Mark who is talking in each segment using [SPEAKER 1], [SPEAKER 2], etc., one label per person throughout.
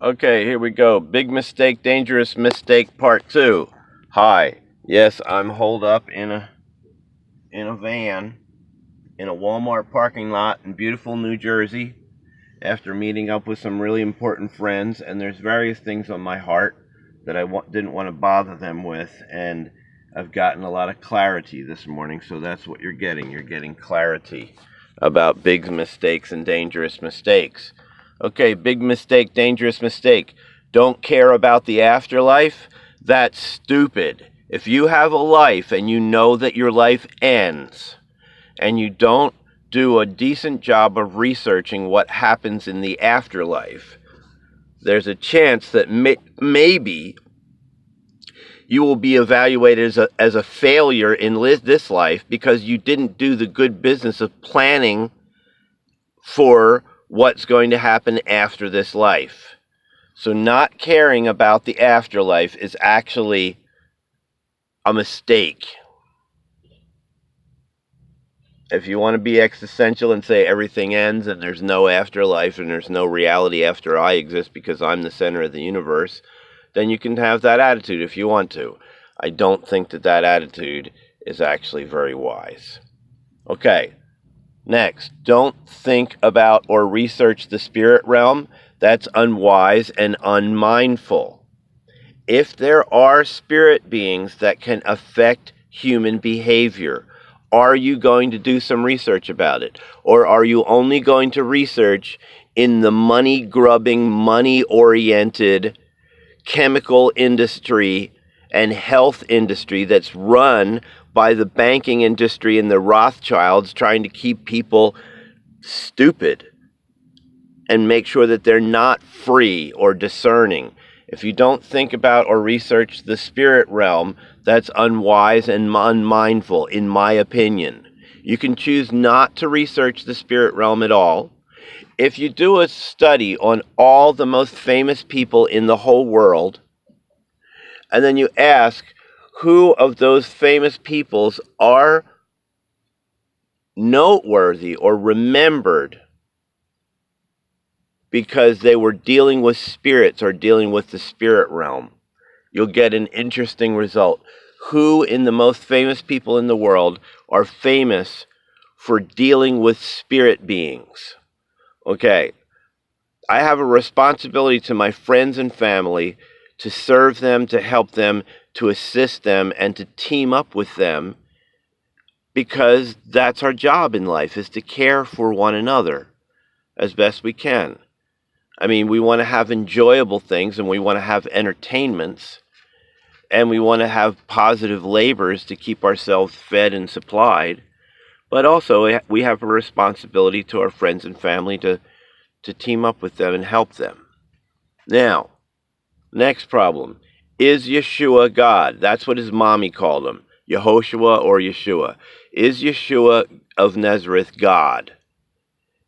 [SPEAKER 1] Okay, here we go. Big mistake, dangerous mistake, part 2. Hi. Yes, I'm holed up in a van in a Walmart parking lot in beautiful New Jersey after meeting up with some really important friends, and there's various things on my heart that I didn't want to bother them with, and I've gotten a lot of clarity this morning, so that's what you're getting. You're getting clarity about big mistakes and dangerous mistakes. Okay, big mistake, dangerous mistake. Don't care about the afterlife? That's stupid. If you have a life and you know that your life ends, and you don't do a decent job of researching what happens in the afterlife, there's a chance that maybe you will be evaluated as a failure in this life because you didn't do the good business of planning for what's going to happen after this life. So not caring about the afterlife is actually a mistake. If you want to be existential and say everything ends and there's no afterlife and there's no reality after I exist because I'm the center of the universe, then you can have that attitude if you want to. I don't think that attitude is actually very wise. Okay, next, don't think about or research the spirit realm. That's unwise and unmindful. If there are spirit beings that can affect human behavior, are you going to do some research about it? Or are you only going to research in the money-grubbing, money-oriented chemical industry and health industry that's run by the banking industry and the Rothschilds trying to keep people stupid and make sure that they're not free or discerning? If you don't think about or research the spirit realm, that's unwise and unmindful, in my opinion. You can choose not to research the spirit realm at all. If you do a study on all the most famous people in the whole world, and then you ask who of those famous peoples are noteworthy or remembered because they were dealing with spirits or dealing with the spirit realm, you'll get an interesting result. Who in the most famous people in the world are famous for dealing with spirit beings? Okay, I have a responsibility to my friends and family to serve them, to help them, to assist them, and to team up with them, because that's our job in life, is to care for one another as best we can. I mean, we want to have enjoyable things, and we want to have entertainments, and we want to have positive labors to keep ourselves fed and supplied. But also, we have a responsibility to our friends and family to team up with them and help them. Now, next problem. Is Yeshua God? That's what his mommy called him. Yehoshua or Yeshua. Is Yeshua of Nazareth God?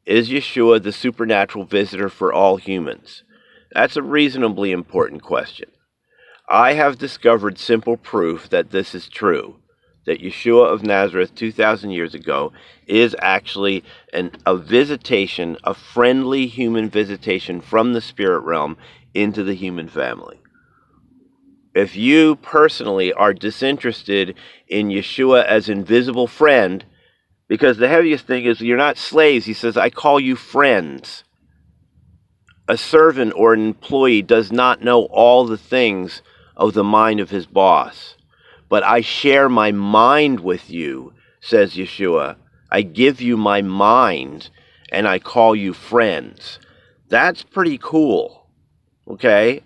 [SPEAKER 1] Is Yeshua the supernatural visitor for all humans? That's a reasonably important question. I have discovered simple proof that this is true, that Yeshua of Nazareth 2,000 years ago is actually a visitation, a friendly human visitation from the spirit realm into the human family. If you personally are disinterested in Yeshua as invisible friend, because the heaviest thing is you're not slaves. He says, I call you friends. A servant or an employee does not know all the things of the mind of his boss. But I share my mind with you, says Yeshua. I give you my mind, and I call you friends. That's pretty cool. Okay?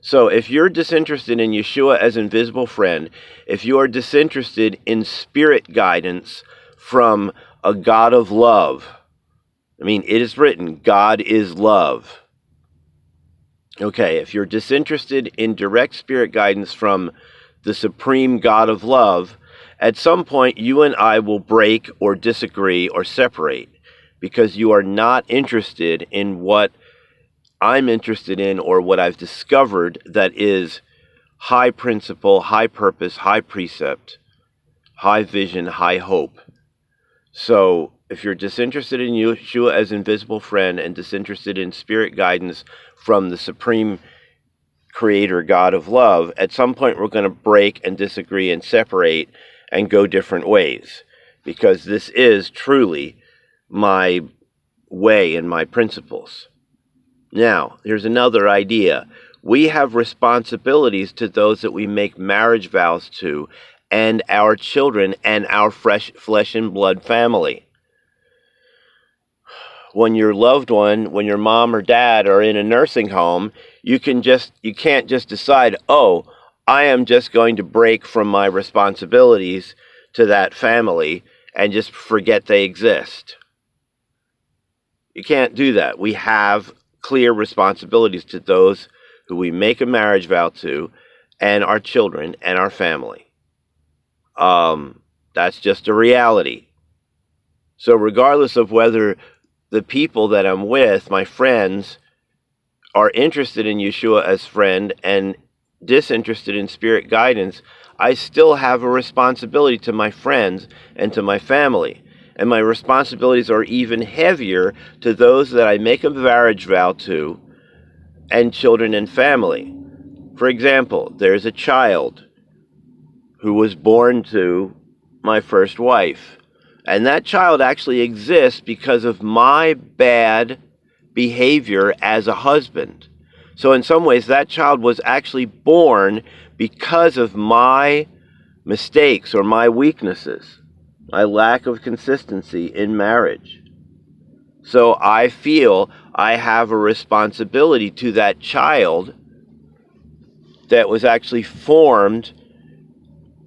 [SPEAKER 1] So if you're disinterested in Yeshua as invisible friend, if you are disinterested in spirit guidance from a God of love, I mean, it is written, God is love. Okay, if you're disinterested in direct spirit guidance from the supreme God of love, at some point you and I will break or disagree or separate because you are not interested in what I'm interested in or what I've discovered that is high principle, high purpose, high precept, high vision, high hope. So if you're disinterested in Yeshua as invisible friend and disinterested in spirit guidance from the supreme creator God of love, at some point we're going to break and disagree and separate and go different ways, because this is truly my way and my principles. Now, here's another idea. We have responsibilities to those that we make marriage vows to, and our children and our flesh and blood family. When your loved one, when your mom or dad are in a nursing home, you can't just decide, oh, I am just going to break from my responsibilities to that family and just forget they exist. You can't do that. We have clear responsibilities to those who we make a marriage vow to, and our children and our family. That's just a reality. So regardless of whether the people that I'm with, my friends, are interested in Yeshua as friend and disinterested in spirit guidance, I still have a responsibility to my friends and to my family. And my responsibilities are even heavier to those that I make a marriage vow to, and children and family. For example, there's a child who was born to my first wife. And that child actually exists because of my bad behavior as a husband. So in some ways, that child was actually born because of my mistakes or my weaknesses, my lack of consistency in marriage. So I feel I have a responsibility to that child that was actually formed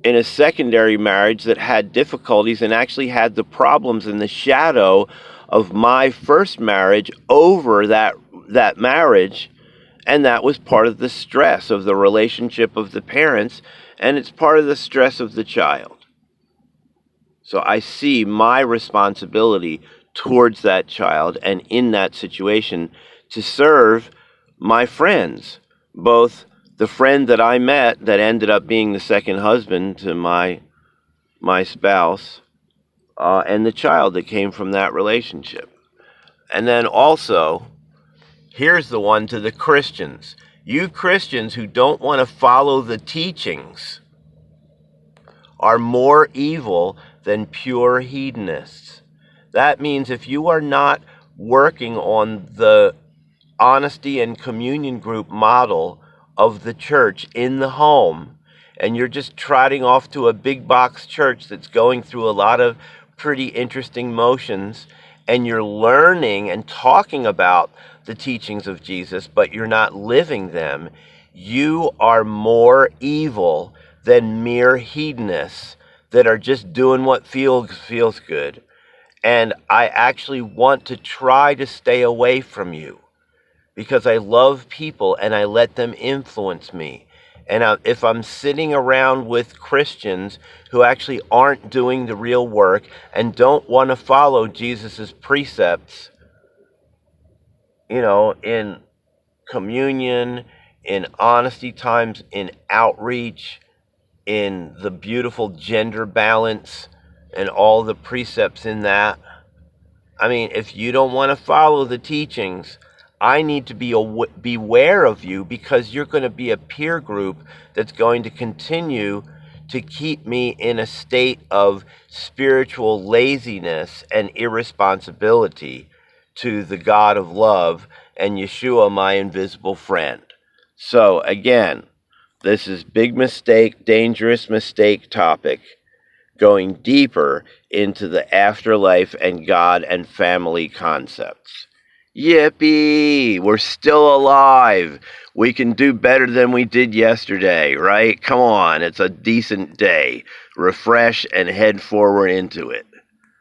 [SPEAKER 1] in a secondary marriage that had difficulties and actually had the problems in the shadow of my first marriage over that marriage. And that was part of the stress of the relationship of the parents, and it's part of the stress of the child. So I see my responsibility towards that child and in that situation to serve my friends, both the friend that I met that ended up being the second husband to my spouse, and the child that came from that relationship. And then also, here's the one to the Christians. You Christians who don't want to follow the teachings are more evil than pure hedonists. That means if you are not working on the honesty and communion group model of the church in the home, and you're just trotting off to a big box church that's going through a lot of pretty interesting motions, and you're learning and talking about the teachings of Jesus, but you're not living them, you are more evil than mere hedonists that are just doing what feels good. And I actually want to try to stay away from you, because I love people and I let them influence me. And if I'm sitting around with Christians who actually aren't doing the real work and don't want to follow Jesus's precepts, in communion, in honesty times, in outreach, in the beautiful gender balance and all the precepts in that. I mean, if you don't want to follow the teachings, I need to beware of you, because you're going to be a peer group that's going to continue to keep me in a state of spiritual laziness and irresponsibility to the God of love and Yeshua, my invisible friend. So again, this is big mistake, dangerous mistake topic, going deeper into the afterlife and God and family concepts. Yippee! We're still alive. We can do better than we did yesterday, right? Come on, it's a decent day. Refresh and head forward into it.